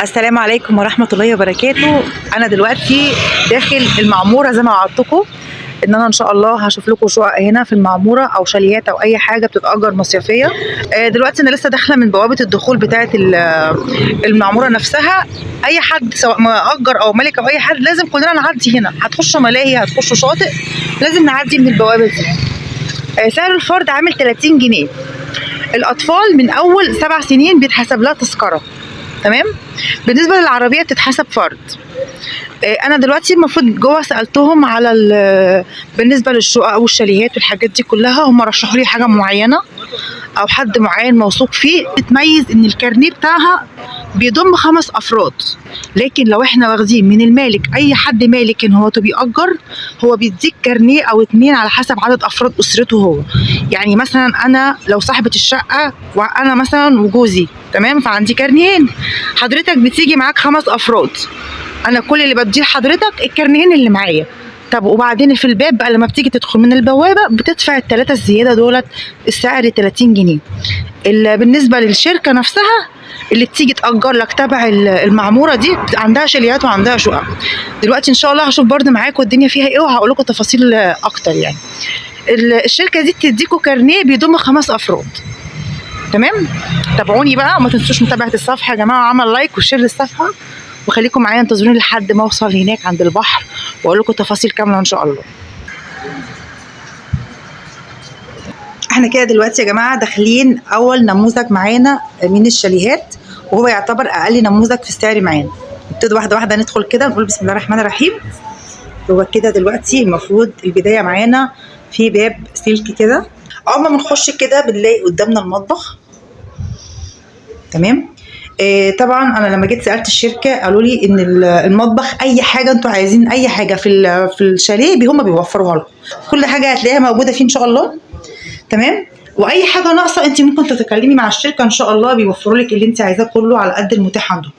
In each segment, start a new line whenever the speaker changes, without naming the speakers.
السلام عليكم ورحمة الله وبركاته. أنا دلوقتي داخل المعمورة زي ما وعدتكم إن أنا إن شاء الله هشوف لكم شقق هنا في المعمورة أو شاليات أو أي حاجة بتتأجر مصيفية. دلوقتي أنا لسه داخلة من بوابة الدخول بتاعة المعمورة نفسها. أي حد سواء مأجر أو مالك أو أي حد لازم كلنا نعدي هنا. هتخشوا ملاهي، هتخشوا شاطئ، لازم نعدي من البوابة دي. سعر الفرد عامل 30 جنيه. الأطفال من أول 7 سنين بيتحسب لها تذكرة، تمام. بالنسبه للعربيه بتتحسب فرد. انا دلوقتي المفروض جوه سالتهم على بالنسبه للشقق والشاليهات والحاجات دي كلها، هم رشحوا لي حاجه معينه او حد معين موثوق فيه. بتميز ان الكارنيه بتاعها بيضم 5 افراد، لكن لو احنا واخدين من المالك اي حد مالك ان هو بيأجر، هو بيديك كارنيه او 2 على حسب عدد افراد اسرته هو. يعني مثلا انا لو صاحبه الشقه وانا مثلا وجوزي، تمام، فعندي كارنيهين. حضرتك بتيجي معاك 5 افراد، انا كل اللي بديه لحضرتك الكارنيهين اللي معايا. طب وبعدين في الباب بقى لما بتيجي تدخل من البوابه بتدفع ال3 الزياده دولت، السعر 30 جنيه. بالنسبه للشركه نفسها اللي بتيجي تأجر لك تبع المعموره دي، عندها شاليات وعندها شقق. دلوقتي ان شاء الله هشوف برده معاكم الدنيا فيها ايه وهقول لكم تفاصيل اكتر. يعني الشركه دي بتديكوا كارنيه بيضم 5 افراد، تمام. تابعوني بقى وما تنسوش متابعه الصفحه يا جماعه، وعمل لايك وشير للصفحه، وخليكم معايا انتظروني لحد ما اوصل هناك عند البحر واقول لكم تفاصيل كامله ان شاء الله. احنا كده دلوقتي يا جماعه داخلين اول نموذج معانا من الشاليهات، وهو يعتبر اقل نموذج في السعر معانا. نبتدي واحده واحده ندخل كده ونقول بسم الله الرحمن الرحيم. هو كده دلوقتي المفروض البدايه معانا في باب سلك كده. اول ما بنخش كده بنلاقي قدامنا المطبخ، تمام. طبعا انا لما جيت سالت الشركه قالوا لي ان المطبخ اي حاجه انتوا عايزين، اي حاجه في الشاليه هم بيوفروها لكم. كل حاجه هتلاقيها موجوده فيه ان شاء الله، تمام. واي حاجه ناقصه انت ممكن تتكلمي مع الشركه ان شاء الله بيوفروا لك اللي انت عايزاه كله على قد المتاح عندهم.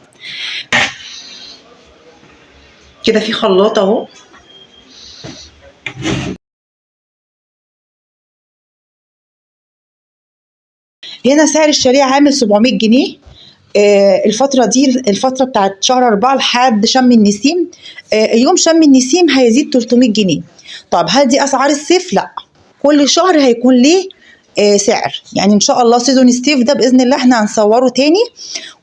كده في خلاط اهو. هنا سعر الشاليه عامل 700 جنيه. الفترة دي الفترة بتاعت شهر 4 لحد شم النسيم. يوم شم النسيم هيزيد 300 جنيه. طب هل دي أسعار الصيف؟ لأ، كل شهر هيكون ليه سعر. يعني إن شاء الله سيزون الصيف ده بإذن الله احنا هنصوره تاني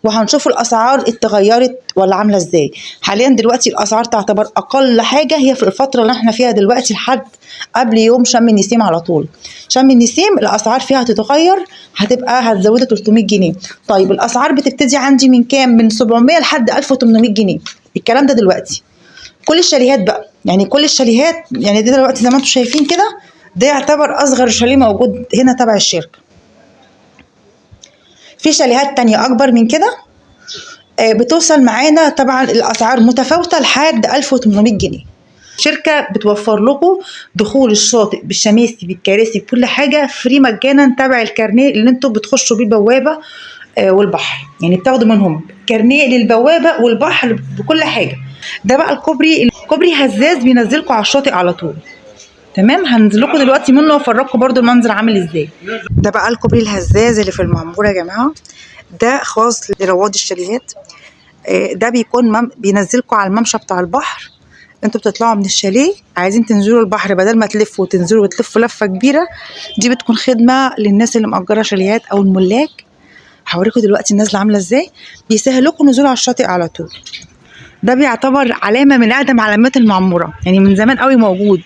وهنشوف الأسعار اتغيرت ولا عاملة ازاي. حاليا دلوقتي الأسعار تعتبر أقل حاجة هي في الفترة اللي احنا فيها دلوقتي لحد قبل يوم شم النسيم على طول. شم النسيم الأسعار فيها هتتغير، هتزود 300 جنيه. طيب الأسعار بتبتدي عندي من كام؟ من 700 لحد 1800 جنيه. الكلام ده دلوقتي كل الشاليهات بقى، يعني كل الشاليهات. يعني دي دلوقتي زي ما انتم شايفين كده، ده يعتبر أصغر شاليه موجود هنا تبع الشركة. في شاليهات تانية أكبر من كده بتوصل معانا طبعا الأسعار متفاوتة لحد 1800 جنيه. شركة بتوفر لكم دخول الشاطئ بالشماسي بالكراسي بكل حاجة فري مجانا تبع الكارنيه اللي انتوا بتخشوا بيه البوابة والبحر. يعني بتاخدوا منهم كارنيه للبوابة والبحر بكل حاجة. ده بقى الكوبري هزاز بينزلكم على الشاطئ على طول، تمام. هننزل لكم دلوقتي منه وافرجكم برده المنظر عامل ازاي. ده بقى الكوبري الهزاز اللي في المعمورة يا جماعة، ده خاص لرواد الشاليهات. ده بيكون بينزلكم على الممشى بتاع البحر. انتوا بتطلعوا من الشاليه عايزين تنزلوا البحر، بدل ما تلفوا وتنزلوا وتلفوا لفه كبيره، دي بتكون خدمه للناس اللي مأجره شاليهات او الملاك. هوريكم دلوقتي النازله عامله ازاي، بيسهلكم نزول على الشاطئ على طول. ده بيعتبر علامه من اقدم علامات المعموره، يعني من زمان قوي موجود.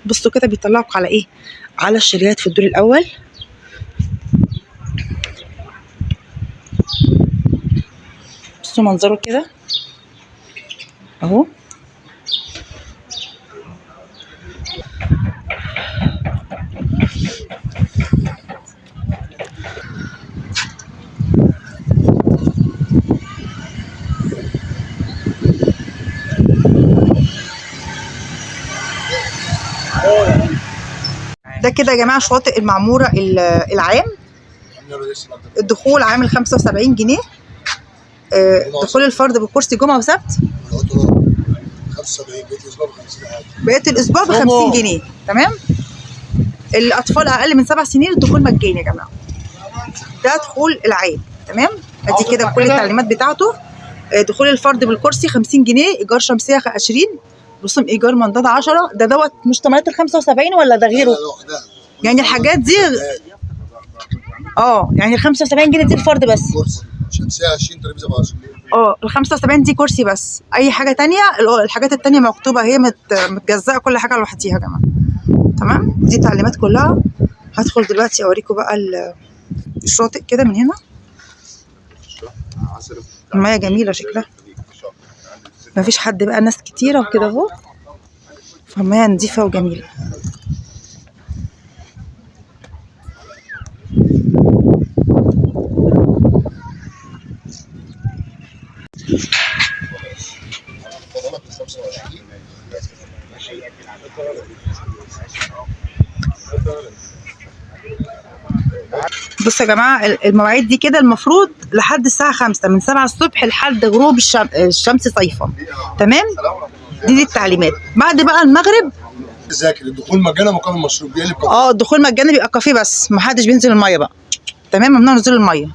بصوا كده بيطلعكم على ايه؟ على الشاليهات في الدور الاول. بصوا منظره كده اهو. ده كده يا جماعه شواطئ المعموره العام. الدخول عامل 75 جنيه. دخول الفرد بكرسي جمعه وسبت
75.
بقيه الاسبوع ب 50 جنيه، تمام. الاطفال اقل من 7 سنين الدخول مجاني يا جماعه. ده دخول العام، تمام. ادي كده كل التعليمات بتاعته. دخول الفرد بالكرسي 50 جنيه، ايجار شمسيه 20، رسوم ايجار منضده 10. ده دوت مشتملات ال 75 ولا ده غيره؟ يعني الحاجات دي يعني ال 75 جنيه دي الفرد بس.
كرسي شمسيه 20، ترابيزه ب 10.
ال 75 دي كرسي بس، اي حاجه تانية الحاجات التانية مكتوبه، هي متجزأه كل حاجه لوحديها يا جماعه. تمام، دي التعليمات كلها. هدخل دلوقتي اوريكم بقى الشاطئ كده من هنا. المية جميله شكلها، مفيش حد بقى، ناس كتيره وكده اهو، فالمية نضيفه وجميله. بصوا يا جماعه، المواعيد دي كده المفروض لحد الساعه 5، من 7 الصبح لحد غروب الشمس صيفا. تمام، دي التعليمات. بعد بقى المغرب
ذاكر الدخول مجانا مقابل المشروب، بيقلب
الدخول مجاني، بيبقى كافيه بس، ما حدش بينزل الميه بقى. تمام، ممنوع نزول الميه.